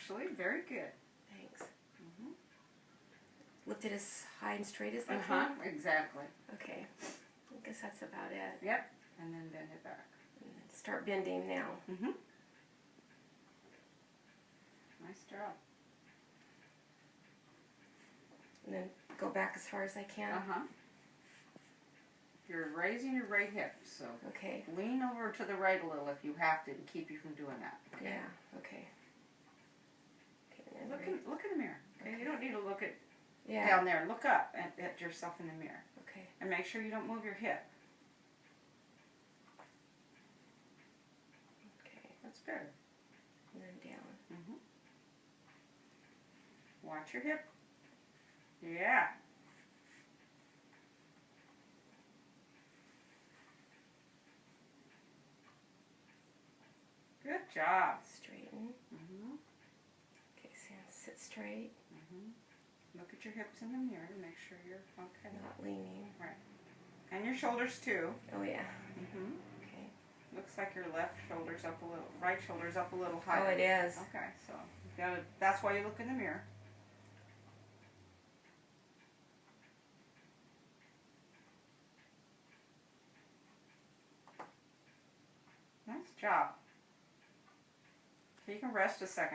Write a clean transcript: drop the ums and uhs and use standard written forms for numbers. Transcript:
actually. Very good. Thanks. Lift it as high and straight as I Uh-huh, can? exactly. Okay. I guess that's about it. Yep, and then bend it back. And then start bending now. Mm-hmm. Nice job. And then go back as far as I can. Uh-huh. You're raising your right hip, so Okay. lean over to the right a little if you have to keep you from doing that. Okay? Yeah. Okay. Okay. And then Look in the mirror. Okay? You don't need to look yeah. down there. Look up at yourself in the mirror. Okay. And make sure you don't move your hip. Okay. That's better. And then down. Mm-hmm. Watch your hip. Yeah. Good job. Straighten. Mm-hmm. Okay. Sit straight. Mm-hmm. Look at your hips in the mirror to make sure you're okay. Not leaning. Right. And your shoulders too. Oh yeah. Mm-hmm. Okay. Looks like your left shoulder's up a little, right shoulder's up a little higher. Oh, it is. Okay, so you gotta, that's why you look in the mirror. Nice job. Okay, you can rest a second.